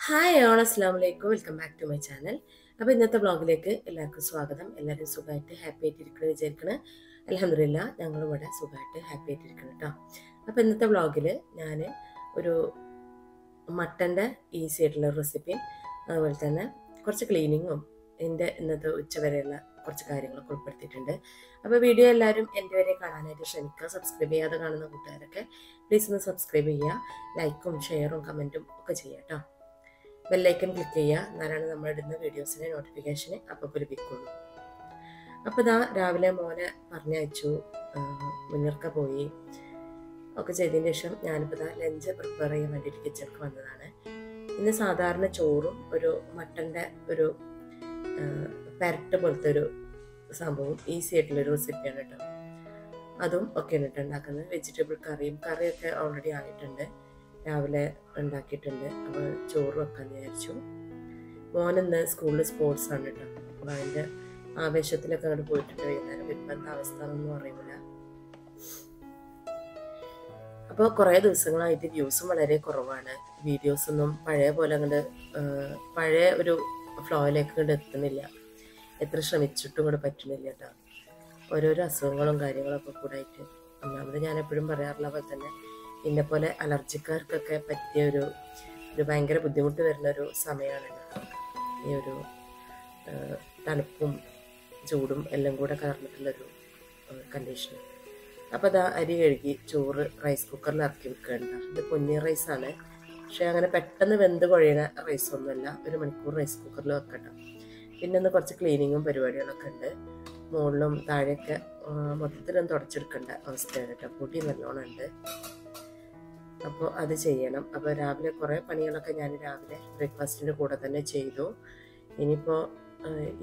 Hi all അസ്സാം വലൈക്കും welcome back to my channel. അപ്പോൾ ഇന്നത്തെ വ്ളോഗിലേക്ക് എല്ലാവർക്കും സ്വാഗതം. എല്ലാവരും സുഖമായിട്ട് ഹാപ്പി ആയിട്ടിരിക്കണം വിചാരിക്കണം. അൽഹംദുലില്ലാ ഞങ്ങളും ഇവിടെ സുഖമായിട്ട് ഹാപ്പി ആയിട്ടിരിക്കണം കേട്ടോ. അപ്പോൾ ഇന്നത്തെ വ്ളോഗിൽ ഞാൻ ഒരു മട്ടൻ്റെ ഈസി ആയിട്ടുള്ള റെസിപ്പിയും അതുപോലെ തന്നെ കുറച്ച് ക്ലീനിങ്ങും എൻ്റെ ഇന്നത്തെ ഉച്ചവരെയുള്ള കുറച്ച് കാര്യങ്ങളൊക്കെ ഉൾപ്പെടുത്തിയിട്ടുണ്ട്. അപ്പോൾ വീഡിയോ എല്ലാവരും എൻ്റെ വരെ കാണാനായിട്ട് ശ്രമിക്കുക. സബ്സ്ക്രൈബ് ചെയ്യാതെ കാണുന്ന കൂട്ടുകാരൊക്കെ പ്ലീസ് ഒന്ന് സബ്സ്ക്രൈബ് ചെയ്യുക. ലൈക്കും ഷെയറും കമൻറ്റും ഒക്കെ ചെയ്യുക കേട്ടോ. ബെല്ലൈക്കൺ ക്ലിക്ക് ചെയ്യുക, എന്നാലാണ് നമ്മളിടുന്ന വീഡിയോസിൻ്റെ നോട്ടിഫിക്കേഷന് അപ്പോൾ ലഭിക്കുള്ളൂ. അപ്പോൾ ഇതാ രാവിലെ മോനെ പറഞ്ഞയച്ചു, മുന്നിർക്ക പോയി ഒക്കെ ചെയ്തതിന് ശേഷം ഞാനിപ്പോൾ ഇതാ ലഞ്ച് പ്രിപ്പയർ ചെയ്യാൻ വേണ്ടിയിട്ട് കിച്ചണിക്ക് വന്നതാണ്. ഇന്ന് സാധാരണ ചോറും ഒരു മട്ടൻ്റെ ഒരു പെരട്ട് പോലത്തെ ഒരു സംഭവം ഈസി ആയിട്ടുള്ളൊരു റെസിപ്പിയാണ് കേട്ടോ. അതും ഒക്കെയാണ് കേട്ടോ ഉണ്ടാക്കുന്നത്. വെജിറ്റബിൾ കറിയൊക്കെ ഓൾറെഡി ആയിട്ടുണ്ട്, രാവിലെ ഉണ്ടാക്കിയിട്ടുണ്ട്. അപ്പോൾ ചോറ് വെക്കാൻ വിചാരിച്ചു. മോനിന്ന് സ്കൂളിൽ സ്പോർട്സ് ആണ് കേട്ടോ. അപ്പോൾ അതിൻ്റെ ആവേശത്തിലൊക്കെ അങ്ങോട്ട് പോയിട്ടുണ്ട്. വൈകുന്നേരം വരുമ്പോൾ എന്താ അവസ്ഥ എന്നൊന്നും അറിയില്ല. അപ്പോൾ കുറേ ദിവസങ്ങളായിട്ട് വ്യൂസും വളരെ കുറവാണ്. വീഡിയോസൊന്നും പഴയ പോലെ അങ്ങോട്ട് പഴയ ഒരു ഫ്ലോയിലേക്ക് അങ്ങോട്ട് എത്തുന്നില്ല. എത്ര ശ്രമിച്ചിട്ടും ഇങ്ങോട്ട് പറ്റുന്നില്ല കേട്ടോ. ഓരോരോ അസുഖങ്ങളും കാര്യങ്ങളൊക്കെ കൂടെ ആയിട്ട്. ഒന്നാമത് ഞാൻ എപ്പോഴും പറയാറുള്ള പോലെ തന്നെ ഇന്നെപ്പോലെ അലർജിക്കാർക്കൊക്കെ പറ്റിയ ഒരു ഭയങ്കര ബുദ്ധിമുട്ട് വരുന്ന ഒരു സമയമാണ് ഈ ഒരു തണുപ്പും ചൂടും എല്ലാം കൂടെ കലർന്നിട്ടുള്ളൊരു കണ്ടീഷൻ. അപ്പോൾ അതാ അരി കഴുകി ചോറ് റൈസ് കുക്കറിൽ ഇറക്കി വെക്കുകയുണ്ട്. ഇത് പൊന്നി റൈസാണ്, പക്ഷേ അങ്ങനെ പെട്ടെന്ന് വെന്ത് കുഴയുന്ന റൈസൊന്നുമല്ല. 1 മണിക്കൂർ റൈസ് കുക്കറിൽ വെക്കട്ടോ. പിന്നെ ഒന്ന് കുറച്ച് ക്ലീനിങ്ങും പരിപാടികളൊക്കെ ഉണ്ട്. മുകളിലും താഴെയൊക്കെ മൊത്തത്തിലൊന്നും തുടച്ചെടുക്കേണ്ട അവസ്ഥയാണ് കേട്ടോ. പൊടി നല്ലോണം ഉണ്ട്, അപ്പോൾ അത് ചെയ്യണം. അപ്പോൾ രാവിലെ കുറേ പണികളൊക്കെ ഞാൻ രാവിലെ ബ്രേക്ക്ഫാസ്റ്റിൻ്റെ കൂടെ തന്നെ ചെയ്തു. ഇനിയിപ്പോൾ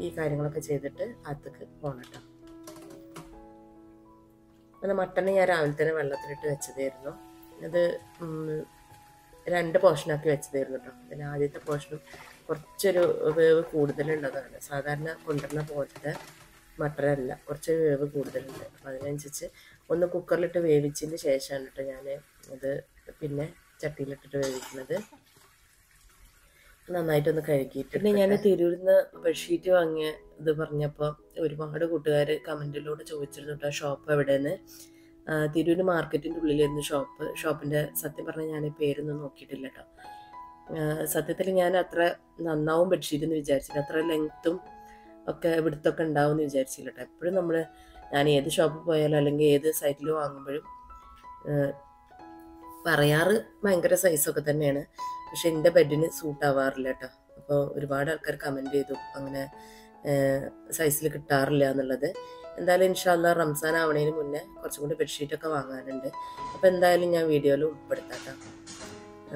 ഈ കാര്യങ്ങളൊക്കെ ചെയ്തിട്ട് അകത്തേക്ക് പോകണം കേട്ടോ. പിന്നെ മട്ടന് ഞാൻ രാവിലെ തന്നെ വെള്ളത്തിലിട്ട് വെച്ചതായിരുന്നു. അത് 2 പോർഷനാക്കി വെച്ചതായിരുന്നു കേട്ടോ. പിന്നെ ആദ്യത്തെ പോർഷനും കുറച്ചൊരു വേവ് കൂടുതലുള്ളതാണ്. സാധാരണ കൊണ്ടുവരുന്ന പോലത്തെ മട്ടനല്ല, കുറച്ച് വേവ് കൂടുതലുണ്ട്. അപ്പോൾ അതിനനുസരിച്ച് ഒന്ന് കുക്കറിലിട്ട് വേവിച്ചതിന് ശേഷമാണ് കേട്ടോ ഞാൻ ഇത് പിന്നെ ചട്ടിയിലിട്ടിട്ട് വേവിക്കുന്നത്. നന്നായിട്ടൊന്ന് കഴുകിയിട്ട് പിന്നെ ഞാൻ തിരൂരിൽ നിന്ന് ബെഡ്ഷീറ്റ് വാങ്ങിയ ഇത് പറഞ്ഞപ്പോൾ ഒരുപാട് കൂട്ടുകാർ കമൻറ്റിലൂടെ ചോദിച്ചിരുന്നു കേട്ടോ ഷോപ്പ് എവിടെയെന്ന്. തിരൂർ മാർക്കറ്റിൻ്റെ ഉള്ളിലായിരുന്നു ഷോപ്പിൻ്റെ. സത്യം പറഞ്ഞാൽ ഞാൻ പേരൊന്നും നോക്കിയിട്ടില്ല കേട്ടോ. സത്യത്തിൽ ഞാൻ അത്ര നന്നാവും ബെഡ്ഷീറ്റ് എന്ന് വിചാരിച്ചില്ല. അത്ര ലെങ്ത്തും ഒക്കെ ഇവിടുത്തൊക്കെ ഉണ്ടാവും എന്ന് വിചാരിച്ചില്ല കേട്ടോ. എപ്പോഴും ഞാൻ ഏത് ഷോപ്പിൽ പോയാലും അല്ലെങ്കിൽ ഏത് സൈറ്റിൽ വാങ്ങുമ്പോഴും പറയാറ് ഭയങ്കര സൈസൊക്കെ തന്നെയാണ്, പക്ഷെ എൻ്റെ ബെഡിന് സൂട്ട് ആവാറില്ല കേട്ടോ. അപ്പോൾ ഒരുപാട് ആൾക്കാർ കമൻറ്റ് ചെയ്തു അങ്ങനെ സൈസിൽ കിട്ടാറില്ല എന്നുള്ളത്. എന്തായാലും ഇൻഷാ അല്ലാഹ് റംസാൻ ആവണതിന് മുന്നേ കുറച്ചും കൂടി ബെഡ്ഷീറ്റൊക്കെ വാങ്ങാനുണ്ട്. അപ്പോൾ എന്തായാലും ഞാൻ വീഡിയോയിൽ ഉൾപ്പെടുത്താം.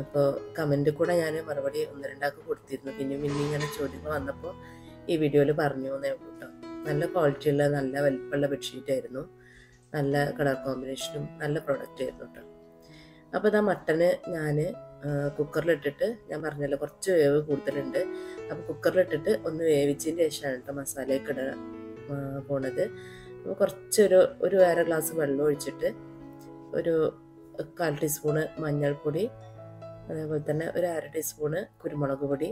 അപ്പോൾ കമൻറ്റിൽ കൂടെ ഞാൻ മറുപടി 1-2 കൊടുത്തിരുന്നു. പിന്നെ ഇങ്ങനെ ചോദ്യങ്ങൾ വന്നപ്പോൾ ഈ വീഡിയോയിൽ പറഞ്ഞു എന്നേ ഉള്ളൂ കേട്ടോ. നല്ല ക്വാളിറ്റിയുള്ള നല്ല വലിപ്പമുള്ള ബെഡ്ഷീറ്റായിരുന്നു, നല്ല കളർ കോമ്പിനേഷനും നല്ല പ്രോഡക്റ്റ് ആയിരുന്നു കേട്ടോ. അപ്പോൾ ഇതാ മട്ടന് ഞാൻ കുക്കറിലിട്ടിട്ട്, ഞാൻ പറഞ്ഞല്ലോ കുറച്ച് വേവ് കൂടുതലുണ്ട്. അപ്പോൾ കുക്കറിലിട്ടിട്ട് ഒന്ന് വേവിച്ചതിന് ശേഷമാണ് കേട്ടോ മസാലയൊക്കെ ഇടാൻ പോണത്. അപ്പോൾ ഒരു 1/2 ഗ്ലാസ് വെള്ളം ഒഴിച്ചിട്ട് ഒരു 1/4 ടീസ്പൂണ് മഞ്ഞൾപ്പൊടി, അതേപോലെ തന്നെ ഒരു 1/2 ടീസ്പൂണ് കുരുമുളക് പൊടി,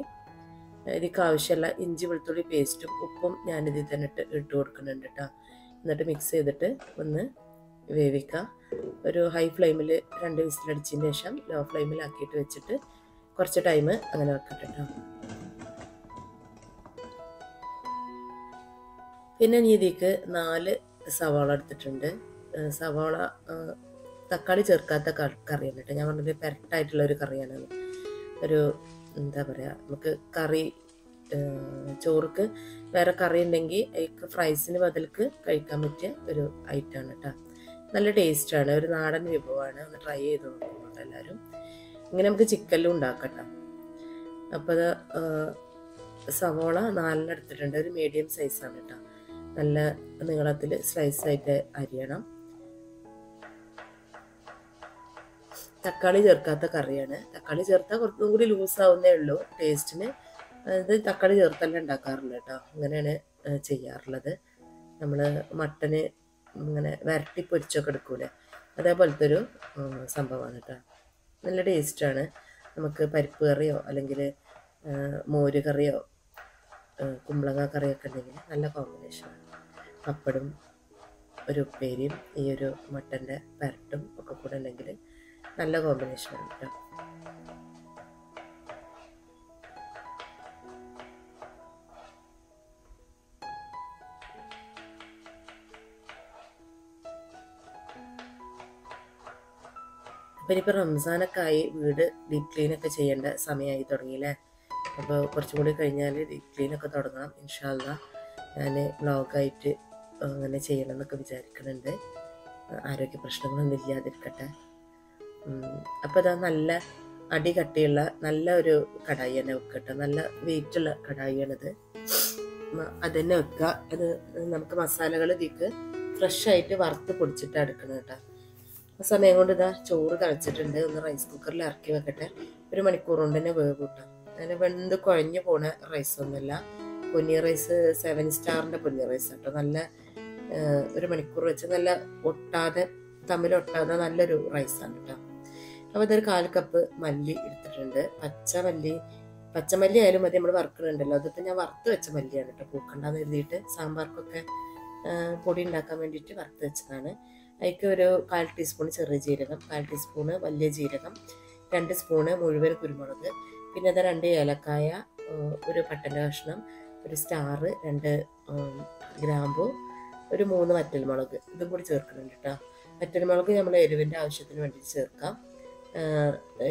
ഇതിക്ക് ആവശ്യമുള്ള ഇഞ്ചി വെളുത്തുള്ളി പേസ്റ്റും ഉപ്പും ഞാനിതിൽ തന്നെ ഇട്ട് കൊടുക്കുന്നുണ്ട് കേട്ടോ. എന്നിട്ട് മിക്സ് ചെയ്തിട്ട് ഒന്ന് വേവിക്കുക. ഒരു ഹൈ ഫ്ലെയിമിൽ 2 വിസിലടിച്ചതിന് ശേഷം ലോ ഫ്ലെയിമിലാക്കിയിട്ട് വെച്ചിട്ട് കുറച്ച് ടൈം അങ്ങനെ വെക്കട്ടെ കേട്ടോ. പിന്നെ ഇതിലേക്ക് 4 സവാള എടുത്തിട്ടുണ്ട്. സവാള തക്കാളി ചേർക്കാത്ത കറിയാണ് കേട്ടോ. ഞാൻ പറഞ്ഞത് പെരട്ടായിട്ടുള്ളൊരു കറിയാണ്. ഒരു എന്താ പറയുക, നമുക്ക് കറി ചോറുക്ക് വേറെ കറി ഉണ്ടെങ്കിൽ അതിക്ക് ഫ്രൈസിന് ബദൽക്ക് കഴിക്കാൻ പറ്റിയ ഒരു ഐറ്റമാണ് കേട്ടോ. നല്ല ടേസ്റ്റാണ്, ഒരു നാടൻ വിഭവമാണ്. ഒന്ന് ട്രൈ ചെയ്ത് നോക്കുന്നുണ്ട് എല്ലാവരും. ഇങ്ങനെ നമുക്ക് ചിക്കനിലും ഉണ്ടാക്കട്ടോ. അപ്പോൾ അത് സവോള 4 എടുത്തിട്ടുണ്ട്. ഒരു മീഡിയം സൈസാണ് കേട്ടോ. നല്ല നീളത്തിൽ സ്ലൈസായിട്ട് അരിയണം. തക്കാളി ചേർക്കാത്ത കറിയാണ്. തക്കാളി ചേർത്താൽ കുറച്ചും കൂടി ലൂസാവുന്നേ ഉള്ളൂ ടേസ്റ്റിന്. അത് തക്കാളി ചേർത്തല്ല ഉണ്ടാക്കാറുള്ളത് കേട്ടോ. അങ്ങനെയാണ് ചെയ്യാറുള്ളത്. നമ്മൾ മട്ടന് ഇങ്ങനെ വരട്ടി പൊരിച്ചൊക്കെ എടുക്കൂലേ, അതേപോലത്തെ ഒരു സംഭവമാണ് കേട്ടോ. നല്ല ടേസ്റ്റാണ്. നമുക്ക് പരിപ്പ് കറിയോ അല്ലെങ്കിൽ മോര് കറിയോ കുമ്പളങ്ങ കറിയൊക്കെ ഉണ്ടെങ്കിൽ നല്ല കോമ്പിനേഷനാണ്. പപ്പടും ഒരു ഉപ്പേരിയും ഈ ഒരു മട്ടൻ്റെ പരട്ടും ഒക്കെ കൂടെ ഉണ്ടെങ്കിൽ നല്ല കോമ്പിനേഷനാണ് കേട്ടോ. അപ്പം ഇനിയിപ്പോൾ റംസാനൊക്കെ ആയി വീട് ഡീപ്പ് ക്ലീനൊക്കെ ചെയ്യേണ്ട സമയമായി തുടങ്ങിയില്ലേ. അപ്പോൾ കുറച്ചും കൂടി കഴിഞ്ഞാൽ ഡീപ്പ് ക്ലീനൊക്കെ തുടങ്ങണം ഇൻഷാ അല്ലാ. ഞാൻ വ്ളോഗായിട്ട് അങ്ങനെ ചെയ്യണം എന്നൊക്കെ വിചാരിക്കുന്നുണ്ട്. ആരോഗ്യ പ്രശ്നങ്ങളൊന്നും ഇല്ലാതിരിക്കട്ടെ. അപ്പോൾ അതാ നല്ല അടി കട്ടിയുള്ള നല്ല ഒരു കടായി തന്നെ വെക്കട്ടെ. നല്ല വെയിറ്റുള്ള കടായിയാണിത്. അത് തന്നെ വെക്കുക. അത് നമുക്ക് മസാലകൾ ഇതിക്ക് ഫ്രഷായിട്ട് വറുത്ത് പൊടിച്ചിട്ട് എടുക്കണം കേട്ടോ. ആ സമയം കൊണ്ട് ഇതാ ചോറ് തിളച്ചിട്ടുണ്ട്. ഒന്ന് റൈസ് കുക്കറിൽ ഇറക്കി വെക്കട്ടെ. 1 മണിക്കൂർ കൊണ്ട് തന്നെ വേവ് കൂട്ടാം. അങ്ങനെ വെന്ത് കുഴഞ്ഞു പോണ റൈസൊന്നുമല്ല. പൊന്നി റൈസ് 7 സ്റ്റാറിൻ്റെ പൊന്നി റൈസ് കേട്ടോ. നല്ല 1 മണിക്കൂർ വെച്ച് നല്ല ഒട്ടാതെ തമ്മിലൊട്ടാതെ നല്ലൊരു റൈസാണ് കേട്ടോ. അപ്പോൾ ഇതൊരു 1/4 കപ്പ് മല്ലി എടുത്തിട്ടുണ്ട്. പച്ചമല്ലി ആയാലും മതി, നമ്മൾ വറുക്കുന്നുണ്ടല്ലോ. അതിപ്പോൾ ഞാൻ വറുത്ത് വെച്ച മല്ലിയാണ് കേട്ടോ, പൂക്കണ്ടെന്ന് എഴുതിയിട്ട് സാമ്പാർക്കൊക്കെ പൊടി ഉണ്ടാക്കാൻ വേണ്ടിയിട്ട് വറുത്ത് വെച്ചതാണ്. അതിലേക്ക് ഒരു 1/4 ടീസ്പൂൺ ചെറിയ ജീരകം, 1/4 ടീസ്പൂണ് വലിയ ജീരകം, 2 സ്പൂണ് മുഴുവൻ കുരുമുളക്, പിന്നെ അത് 2 ഏലക്കായ, ഒരു പട്ടൻ്റെ കഷ്ണം, ഒരു സ്റ്റാർ, 2 ഗ്രാമ്പു, ഒരു 3 വറ്റൽമുളക് ഇതും കൂടി ചേർക്കുന്നുണ്ട് കേട്ടോ. വറ്റൽമുളക് നമ്മൾ എരിവിൻ്റെ ആവശ്യത്തിന് വേണ്ടി ചേർക്കാം.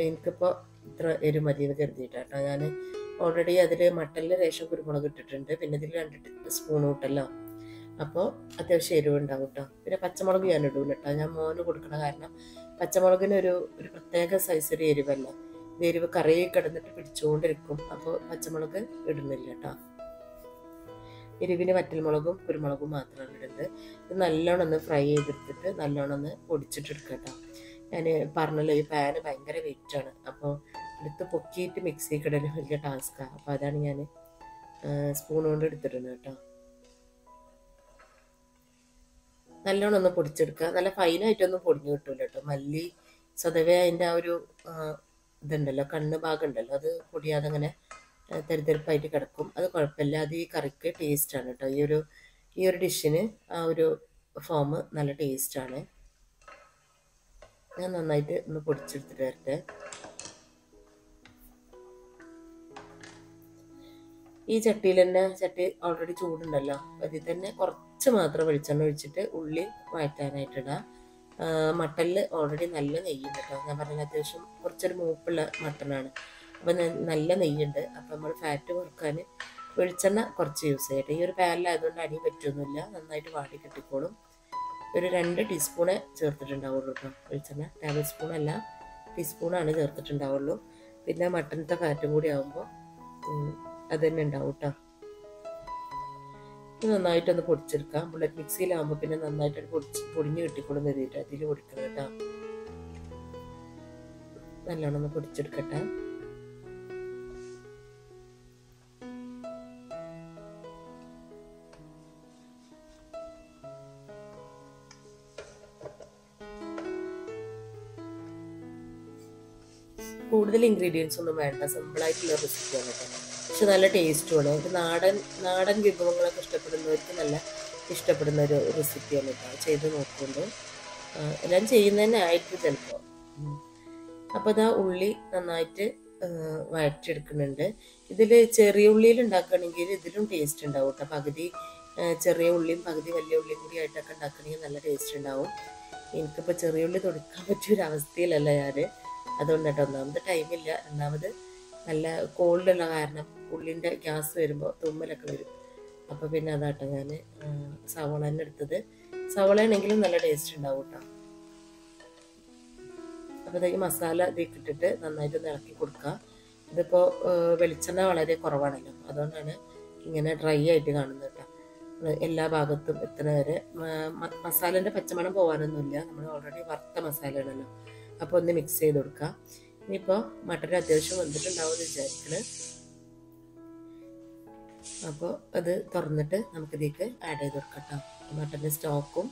എനിക്കിപ്പോൾ ഇത്ര എരിവ് മതിയെന്ന് കരുതിയിട്ടാണ് കേട്ടോ. ഞാൻ ഓൾറെഡി അതിൽ മട്ടനിൽ രേഷം കുരുമുളക് ഇട്ടിട്ടുണ്ട്. പിന്നെ ഇതിൽ 2 സ്പൂൺ ഇട്ടല്ലോ. അപ്പോൾ അത്യാവശ്യം എരിവ് ഉണ്ടാവും കേട്ടോ. പിന്നെ പച്ചമുളക് ഞാൻ ഇടൂല കേട്ടോ. ഞാൻ മോന് കൊടുക്കണ കാരണം പച്ചമുളകിന് ഒരു പ്രത്യേക സൈസ് ഒരു എരിവല്ല. ഇത് എരിവ് കറിയിൽ കിടന്നിട്ട് പിടിച്ചുകൊണ്ടിരിക്കും. അപ്പോൾ പച്ചമുളക് ഇടുന്നില്ല കേട്ടോ. എരിവിന് വറ്റൽമുളകും കുരുമുളകും മാത്രമാണ് ഇടുന്നത്. ഇത് നല്ലോണം ഒന്ന് ഫ്രൈ ചെയ്തെടുത്തിട്ട് നല്ലോണം ഒന്ന് പൊടിച്ചിട്ടെടുക്കുക കേട്ടോ. ഞാൻ പറഞ്ഞല്ലോ ഈ പാന് ഭയങ്കര വെയിറ്റാണ്. അപ്പോൾ എടുത്ത് പൊക്കിയിട്ട് മിക്സിയിൽ ഇടൽ വലിയ ടാസ്ക്കാണ്. അപ്പോൾ അതാണ് ഞാൻ സ്പൂൺ കൊണ്ട് എടുത്തിട്ടുണ്ട് കേട്ടോ. നല്ലോണം ഒന്ന് പൊടിച്ചെടുക്കുക. നല്ല ഫൈനായിട്ടൊന്നും പൊടിഞ്ഞു കിട്ടൂല കേട്ടോ. മല്ലി സ്വതവേ അതിൻ്റെ ആ ഒരു ഇതുണ്ടല്ലോ, കണ്ണ് ഭാഗം ഉണ്ടല്ലോ, അത് പൊടിയാതെ അങ്ങനെ തെരുതെരുപ്പായിട്ട് കിടക്കും. അത് കുഴപ്പമില്ല. അത് ഈ കറിക്ക് ടേസ്റ്റാണ് കേട്ടോ. ഈ ഒരു ഡിഷിന് ആ ഒരു ഫോം നല്ല ടേസ്റ്റാണ്. ഞാൻ നന്നായിട്ട് ഒന്ന് പൊടിച്ചെടുത്തിട്ട് വരട്ടെ. ഈ ചട്ടിയിൽ തന്നെ ചട്ടി ഓൾറെഡി ചൂടുണ്ടല്ലോ. അതിൽ തന്നെ കുറച്ച് മാത്രം വെളിച്ചെണ്ണ ഒഴിച്ചിട്ട് ഉള്ളി വഴറ്റാനായിട്ടിടാം. മട്ടനിൽ ഓൾറെഡി നല്ല നെയ്യുണ്ട് കേട്ടോ. ഞാൻ പറഞ്ഞ അത്യാവശ്യം കുറച്ചൊരു മൂപ്പുള്ള മട്ടനാണ്. അപ്പം നല്ല നെയ്യുണ്ട്. അപ്പം നമ്മൾ ഫാറ്റ് കുറക്കാൻ വെളിച്ചെണ്ണ കുറച്ച് യൂസ് ചെയ്യട്ടെ. ഈ ഒരു പാനിലായതുകൊണ്ട് അടി പറ്റൊന്നുമില്ല, നന്നായിട്ട് വാടി കിട്ടിക്കോളും. ഒരു 2 ടീസ്പൂണേ ചേർത്തിട്ടുണ്ടാവുള്ളൂ കേട്ടോ. വെളിച്ചെണ്ണ ടേബിൾ സ്പൂണല്ല, ടീസ്പൂണാണ് ചേർത്തിട്ടുണ്ടാവുള്ളൂ. പിന്നെ മട്ടനത്തെ ഫാറ്റും കൂടി ആകുമ്പോൾ അത് തന്നെ ഉണ്ടാവും കേട്ടോ. നന്നായിട്ടൊന്ന് പൊടിച്ചെടുക്കാം. ബുള്ളറ്റ് മിക്സിയിലാകുമ്പോൾ പിന്നെ നന്നായിട്ട് പൊടിഞ്ഞ് കിട്ടിക്കൊള്ളുന്ന രീതിയിൽ അതിൽ പൊടിക്കണം കേട്ടോ. നല്ലോണം ഒന്ന് പൊടിച്ചെടുക്കട്ടെ. കൂടുതൽ ഇൻഗ്രീഡിയൻസ് ഒന്നും വേണ്ട, സിമ്പിളായിട്ടുള്ള റെസിപ്പിയാണ് കേട്ടോ. പക്ഷെ നല്ല ടേസ്റ്റുമാണ്. ഒരു നാടൻ വിഭവങ്ങളൊക്കെ ഇഷ്ടപ്പെടുന്നവർക്ക് നല്ല ഇഷ്ടപ്പെടുന്ന ഒരു റെസിപ്പിയാണ് കേട്ടോ. ചെയ്ത് നോക്കുമ്പോൾ എല്ലാം ചെയ്യുന്നതന്നെ ആയിരിക്കും ചിലപ്പോൾ. അപ്പോൾ ഇതാ ഉള്ളി നന്നായിട്ട് വഴറ്റിയെടുക്കുന്നുണ്ട്. ഇതിൽ ചെറിയ ഉള്ളിയിൽ ഉണ്ടാക്കുകയാണെങ്കിൽ ഇതിലും ടേസ്റ്റ് ഉണ്ടാവും കേട്ടോ. പകുതി ചെറിയ ഉള്ളിയും പകുതി വലിയ ഉള്ളിയും കൂടി ആയിട്ടൊക്കെ ഉണ്ടാക്കണമെങ്കിൽ നല്ല ടേസ്റ്റ് ഉണ്ടാവും. എനിക്കിപ്പോൾ ചെറിയ ഉള്ളി തൊടുക്കാൻ പറ്റിയൊരവസ്ഥയിലല്ല ഞാൻ. അതുകൊണ്ട് കേട്ടോ, ഒന്നാമത് ടൈമില്ല, രണ്ടാമത് നല്ല കോൾഡുള്ള കാരണം ഉള്ളിൻ്റെ ഗ്യാസ് വരുമ്പോൾ തുമ്മലൊക്കെ വരും. അപ്പോൾ പിന്നെ അതാട്ടോ ഞാൻ സവോള തന്നെ എടുത്തത്. സവോള ആണെങ്കിലും നല്ല ടേസ്റ്റ് ഉണ്ടാവും കേട്ടോ. അപ്പോൾ ഈ മസാല ഇതിലേക്ക് ഇട്ടിട്ട് നന്നായിട്ട് ഇളക്കി കൊടുക്കുക. ഇതിപ്പോൾ വെളിച്ചെണ്ണ വളരെ കുറവാണല്ലോ, അതുകൊണ്ടാണ് ഇങ്ങനെ ഡ്രൈ ആയിട്ട് കാണുന്നത് കേട്ടോ. എല്ലാ ഭാഗത്തും എത്തുന്ന വരെ മസാലേൻ്റെ പച്ചമണം പോകാനൊന്നുമില്ല. നമ്മൾ ഓൾറെഡി വറുത്ത മസാല ആണല്ലോ. അപ്പോൾ ഒന്ന് മിക്സ് ചെയ്ത് കൊടുക്കുക. ഇനിയിപ്പോൾ മട്ടൻ അത്യാവശ്യം വന്നിട്ടുണ്ടാവും എന്ന് വിചാരിക്കണ്. അപ്പോൾ അത് തുറന്നിട്ട് നമുക്കിതിലേക്ക് ആഡ് ചെയ്ത് കൊടുക്കാം കേട്ടോ. മട്ടൻ്റെ സ്റ്റോക്കും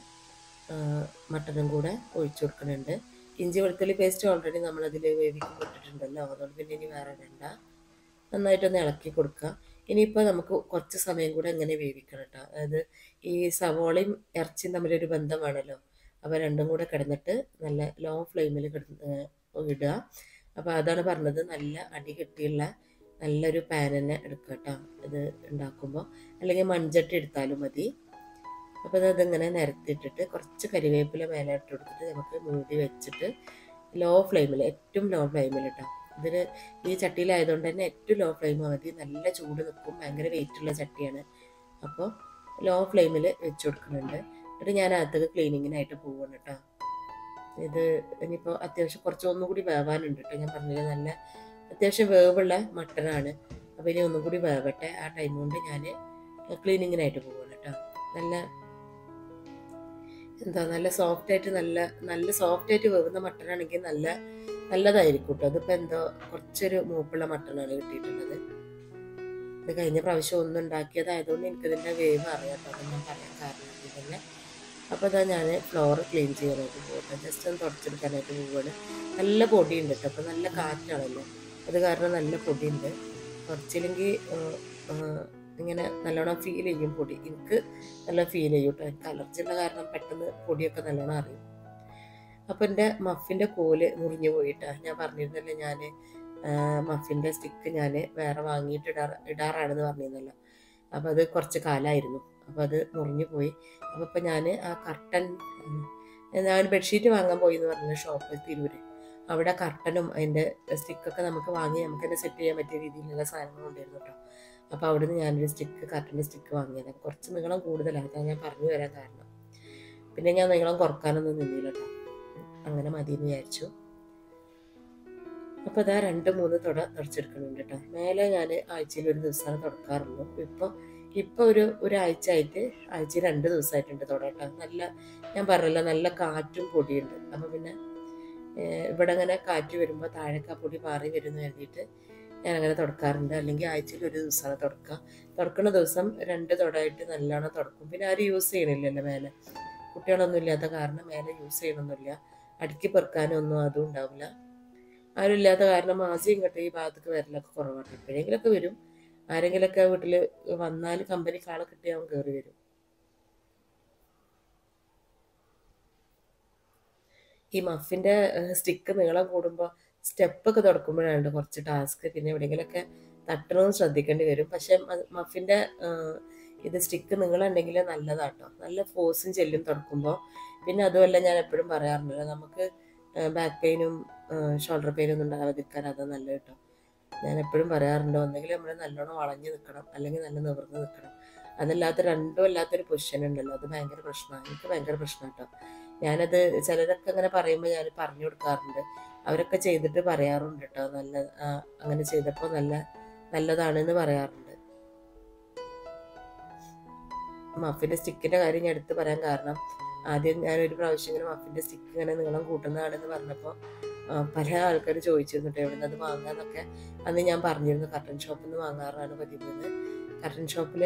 മട്ടനും കൂടെ ഒഴിച്ചു കൊടുക്കുന്നുണ്ട്. ഇഞ്ചി വെളുത്തുള്ളി പേസ്റ്റ് ഓൾറെഡി നമ്മളതിൽ വേവിക്കുമ്പോൾ ഇട്ടിട്ടുണ്ടല്ലോ, അതുകൊണ്ട് പിന്നെ ഇനി വേറെ ഇടണ്ട. നന്നായിട്ടൊന്ന് ഇളക്കി കൊടുക്കുക. ഇനിയിപ്പോൾ നമുക്ക് കുറച്ച് സമയം കൂടെ ഇങ്ങനെ വേവിക്കണം കേട്ടോ. അതായത് ഈ സവോളയും ഇറച്ചിയും തമ്മിലൊരു ബന്ധമാണല്ലോ. അപ്പോൾ രണ്ടും കൂടെ കിടന്നിട്ട് നല്ല ലോ ഫ്ലെയിമിൽ ഇടുക. അപ്പോൾ അതാണ് പറഞ്ഞത്, നല്ല അടി കെട്ടിയുള്ള നല്ലൊരു പാൻ തന്നെ എടുക്കുക കേട്ടോ ഇത് ഉണ്ടാക്കുമ്പോൾ, അല്ലെങ്കിൽ മൺചട്ടി എടുത്താലും മതി. അപ്പോൾ അതിങ്ങനെ നിരത്തിയിട്ടിട്ട് കുറച്ച് കരിവേപ്പില മേലെ ഇട്ട് കൊടുത്തിട്ട് നമുക്ക് മൂടി വെച്ചിട്ട് ലോ ഫ്ലെയിമിൽ, ഏറ്റവും ലോ ഫ്ലെയിമിൽ കേട്ടോ. ഇതിന് ഈ ചട്ടിയിലായതുകൊണ്ട് തന്നെ ഏറ്റവും ലോ ഫ്ലെയിം മതി. നല്ല ചൂട് നിൽക്കും, ഭയങ്കര വെയിറ്റുള്ള ചട്ടിയാണ്. അപ്പോൾ ലോ ഫ്ലെയിമിൽ വെച്ച് കൊടുക്കുന്നുണ്ട്. എന്നിട്ട് ഞാൻ അകത്തേക്ക് ക്ലീനിങ്ങിനായിട്ട് പോവുകയാണ് കേട്ടോ. ഇത് ഇനിയിപ്പോൾ അത്യാവശ്യം കുറച്ചൊന്നും കൂടി വേവാനുണ്ട് കേട്ടോ. ഞാൻ പറഞ്ഞില്ല, നല്ല അത്യാവശ്യം വേവുള്ള മട്ടനാണ്. അപ്പോൾ ഇനി ഒന്നും കൂടി വേവട്ടെ. ആ ടൈം കൊണ്ട് ഞാൻ ക്ലീനിങ്ങിനായിട്ട് പോവുകയാണ് കേട്ടോ. നല്ല സോഫ്റ്റായിട്ട് നല്ല സോഫ്റ്റായിട്ട് വേവുന്ന മട്ടനാണെങ്കിൽ നല്ലതായിരിക്കും കേട്ടോ. അതിപ്പോൾ കുറച്ചൊരു മൂപ്പുള്ള മട്ടനാണ് കിട്ടിയിട്ടുള്ളത്. ഇത് കഴിഞ്ഞ പ്രാവശ്യം ഒന്നും ഉണ്ടാക്കിയതായതുകൊണ്ട് എനിക്കിതിൻ്റെ വേവ് അറിയാം കേട്ടോ. അത് ഞാൻ പറയാൻ കാരണം തന്നെ. അപ്പോൾ അതാ ഞാൻ ഫ്ലോർ ക്ലീൻ ചെയ്യാനായിട്ട് പോകട്ടെ. ജസ്റ്റ് ഒന്ന് തുടച്ചെടുക്കാനായിട്ട് പോവുകയാണ്. നല്ല പൊടിയുണ്ട് കേട്ടോ. അപ്പോൾ നല്ല കാറ്റാണല്ലോ, അത് കാരണം നല്ല പൊടിയുണ്ട്. കുറച്ചില്ലെങ്കിൽ ഇങ്ങനെ നല്ലോണം ഫീൽ ചെയ്യും പൊടി. എനിക്ക് നല്ല ഫീൽ ചെയ്യും കേട്ടോ. എനിക്ക് അലർജി ഉള്ള കാരണം പെട്ടെന്ന് പൊടിയൊക്കെ നല്ലോണം അറിയും. അപ്പോൾ എൻ്റെ മഫിൻ്റെ കോല് മുറിഞ്ഞു പോയിട്ടാണ്. ഞാൻ പറഞ്ഞിരുന്നല്ലോ, ഞാൻ മഫിൻ്റെ സ്റ്റിക്ക് ഞാൻ വേറെ വാങ്ങിയിട്ട് ഇടാറാണെന്ന് പറഞ്ഞിരുന്നല്ലോ. അപ്പോൾ അത് കുറച്ച് കാലമായിരുന്നു. അപ്പോൾ അത് മുറിഞ്ഞു പോയി. അപ്പോൾ ഇപ്പോൾ ഞാൻ ആ കർട്ടൻ, ഞാൻ ബെഡ്ഷീറ്റ് വാങ്ങാൻ പോയി എന്ന് പറഞ്ഞ ഷോപ്പ് തിരൂർ, അവിടെ കർട്ടനും അതിൻ്റെ സ്റ്റിക്കൊക്കെ നമുക്ക് വാങ്ങി നമുക്ക് തന്നെ സെറ്റ് ചെയ്യാൻ പറ്റിയ രീതിയിലുള്ള സാധനങ്ങളുണ്ടായിരുന്നു കേട്ടോ. അപ്പോൾ അവിടെ നിന്ന് ഞാനൊരു കർട്ടൻ്റെ സ്റ്റിക്ക് വാങ്ങിയത്. കുറച്ച് നീളം കൂടുതലാണ്, അതാണ് ഞാൻ പറഞ്ഞു വരാൻ കാരണം. പിന്നെ ഞാൻ നീളം കുറക്കാനൊന്നും നിന്നില്ല കേട്ടോ. അങ്ങനെ മതിയെന്ന് വിചാരിച്ചു. അപ്പോൾ അതാ 2-3 തുടച്ചെടുക്കുന്നുണ്ട് കേട്ടോ. മേലെ ഞാൻ ആഴ്ചയിൽ ഒരു ദിവസമാണ് തുടക്കാറുള്ളൂ. ഇപ്പോൾ ഒരാഴ്ചയായിട്ട്, ആഴ്ചയിൽ 2 ദിവസമായിട്ടുണ്ട് തുടട്ടോ. ഞാൻ പറഞ്ഞല്ലോ, നല്ല കാറ്റും പൊടിയുണ്ട്. അപ്പോൾ പിന്നെ ഇവിടെ അങ്ങനെ കാറ്റ് വരുമ്പോൾ താഴേക്ക് ആ പൊടി മാറി വരുമെന്ന് കരുതിയിട്ട് ഞാനങ്ങനെ തുടക്കാറുണ്ട്. അല്ലെങ്കിൽ ആഴ്ചയിൽ ഒരു ദിവസമാണ് തുടക്കുന്ന ദിവസം 2 തുടമായിട്ട് നല്ലോണം തുടക്കും. പിന്നെ ആരും യൂസ് ചെയ്യണില്ലല്ലോ മേലെ, കുട്ടികളൊന്നും ഇല്ലാത്ത കാരണം മേലെ യൂസ് ചെയ്യണമെന്നില്ല. അടുക്കി പെറുക്കാനൊന്നും അതും ഉണ്ടാവില്ല. ആരും ഇല്ലാത്ത കാരണം മാസം ഇങ്ങോട്ട് ഈ ഭാഗത്തേക്ക് വരലൊക്കെ കുറവാണ്. എപ്പോഴെങ്കിലൊക്കെ വരും, ആരെങ്കിലൊക്കെ വീട്ടിൽ വന്നാൽ കമ്പനിക്ക് ആളെ കിട്ടിയാൽ കയറി വരും. ഈ മഫിൻ്റെ സ്റ്റിക്ക് നീളം കൂടുമ്പോൾ സ്റ്റെപ്പൊക്കെ തുടക്കുമ്പോഴാണ് കുറച്ച് ടാസ്ക്. പിന്നെ എവിടെയെങ്കിലൊക്കെ തട്ടണമെന്ന് ശ്രദ്ധിക്കേണ്ടി വരും. പക്ഷെ മഫിൻ്റെ ഇത് സ്റ്റിക്ക് നീളമുണ്ടെങ്കിൽ നല്ലതാട്ടോ. നല്ല ഫോഴ്സും ചെല്ലും തുടക്കുമ്പോൾ. പിന്നെ അതുമല്ല, ഞാൻ എപ്പോഴും പറയാറുണ്ടല്ലോ, നമുക്ക് ബാക്ക് പെയിനും ഷോൾഡർ പെയിനും ഒന്നും ഉണ്ടാകാതിരിക്കാൻ അതാ നല്ലത് കേട്ടോ. ഞാൻ എപ്പോഴും പറയാറുണ്ട്, ഒന്നെങ്കിൽ നമ്മൾ നല്ലോണം വളഞ്ഞ് നിൽക്കണം, അല്ലെങ്കിൽ നല്ല നിവർന്ന് നിൽക്കണം. അതല്ലാത്ത രണ്ടും അല്ലാത്തൊരു പൊസിഷൻ ഉണ്ടല്ലോ, അത് ഭയങ്കര പ്രശ്നമാണ്. എനിക്ക് ഭയങ്കര പ്രശ്നം കേട്ടോ. ഞാനത് ചിലരൊക്കെ അങ്ങനെ പറയുമ്പോൾ ഞാൻ പറഞ്ഞു കൊടുക്കാറുണ്ട്. അവരൊക്കെ ചെയ്തിട്ട് പറയാറുണ്ട് കേട്ടോ, അങ്ങനെ ചെയ്തപ്പോൾ നല്ലതാണെന്ന് പറയാറുണ്ട്. മഫിൻ്റെ സ്റ്റിക്കിൻ്റെ കാര്യം ഞാൻ എടുത്ത് പറയാൻ കാരണം, ആദ്യം ഞാനൊരു പ്രാവശ്യം ഇങ്ങനെ മഫിൻ്റെ സ്റ്റിക്ക് ഇങ്ങനെ നീളം കൂട്ടുന്നതാണെന്ന് പറഞ്ഞപ്പോൾ പല ആൾക്കാർ ചോദിച്ചിരുന്നു കേട്ടോ, എവിടെ നിന്ന് അത് വാങ്ങാന്നൊക്കെ. അന്ന് ഞാൻ പറഞ്ഞിരുന്നു കർട്ടൻ ഷോപ്പിൽ നിന്ന് വാങ്ങാറാണ് പതിവ്. കർട്ടൻ ഷോപ്പിൽ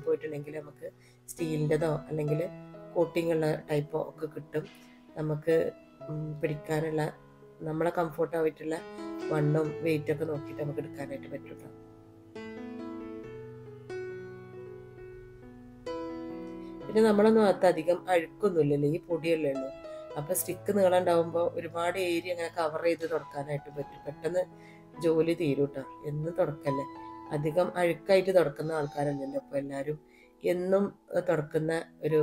പോയിട്ടുണ്ടെങ്കിൽ നമുക്ക് സ്റ്റീലിൻ്റെതോ അല്ലെങ്കിൽ കോട്ടിംഗ് ഉള്ള ടൈപ്പോ ഒക്കെ കിട്ടും. നമുക്ക് പിടിക്കാനുള്ള നമ്മളെ കംഫോർട്ടായിട്ടുള്ള വണ്ണും വെയിറ്റൊക്കെ നോക്കിയിട്ട് നമുക്ക് എടുക്കാനായിട്ട് പറ്റും കേട്ടോ. പിന്നെ നമ്മളൊന്നും അകത്ത് അധികം അഴുക്കൊന്നുമില്ലല്ലോ, ഈ പൊടിയല്ലേ ഉള്ളൂ. അപ്പോൾ സ്റ്റിക്ക് നീളം ഉണ്ടാകുമ്പോൾ ഒരുപാട് ഏരിയ അങ്ങനെ കവർ ചെയ്ത് തുടക്കാനായിട്ട് പറ്റും. പെട്ടെന്ന് ജോലി തീരും കേട്ടോ. എന്നും തുടക്കല്ലേ, അധികം അഴുക്കായിട്ട് തുടക്കുന്ന ആൾക്കാരല്ലല്ലോ ഇപ്പോൾ എല്ലാവരും. എന്നും തുടക്കുന്ന ഒരു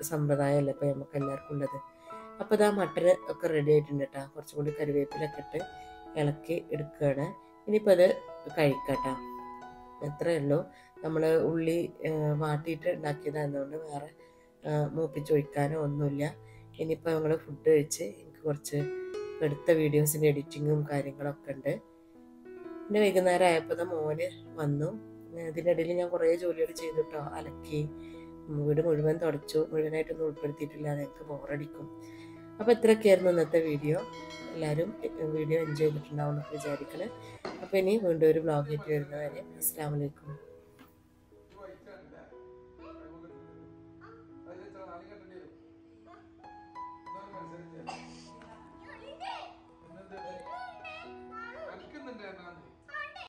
സമ്പ്രദായമല്ലേ ഇപ്പോൾ നമുക്ക് എല്ലാവർക്കും ഉള്ളത്. അപ്പോൾ ഇതാ മട്ടന് ഒക്കെ റെഡി ആയിട്ടുണ്ട് കേട്ടോ. കുറച്ചും കൂടി കറിവേപ്പിലൊക്കെ ഇട്ട് ഇളക്കി എടുക്കുകയാണ്. ഇനിയിപ്പോൾ അത് കഴിക്കട്ടോ. എത്രയേ ഉള്ളൂ. നമ്മൾ ഉള്ളി വാട്ടിയിട്ട് ഉണ്ടാക്കിയതായതുകൊണ്ട് വേറെ മൂപ്പിച്ചൊഴിക്കാനോ ഒന്നുമില്ല. ഇനിയിപ്പോൾ ഞങ്ങൾ ഫുഡ് കഴിച്ച് എനിക്ക് കുറച്ച് എടുത്ത വീഡിയോസിൻ്റെ എഡിറ്റിങ്ങും കാര്യങ്ങളൊക്കെ ഉണ്ട്. പിന്നെ വൈകുന്നേരം ആയപ്പോൾ മോന് വന്നു. ഇതിനിടയിൽ ഞാൻ കുറേ ജോലികൾ ചെയ്തു കേട്ടോ. അലക്കി, വീട് മുഴുവൻ തുടച്ചു. മുഴുവനായിട്ടൊന്നും ഉൾപ്പെടുത്തിയിട്ടില്ല, എനിക്ക് ബോറടിക്കും. അപ്പോൾ ഇത്രയൊക്കെയായിരുന്നു ഇന്നത്തെ വീഡിയോ. എല്ലാവരും വീഡിയോ എൻജോയ് ചെയ്തിട്ടുണ്ടാവും എന്ന് വിചാരിക്കണം. അപ്പോൾ ഇനി വീണ്ടും ഒരു വ്ളോഗായിട്ട് വരുന്നവരെ അസ്സലാമു അലൈക്കും.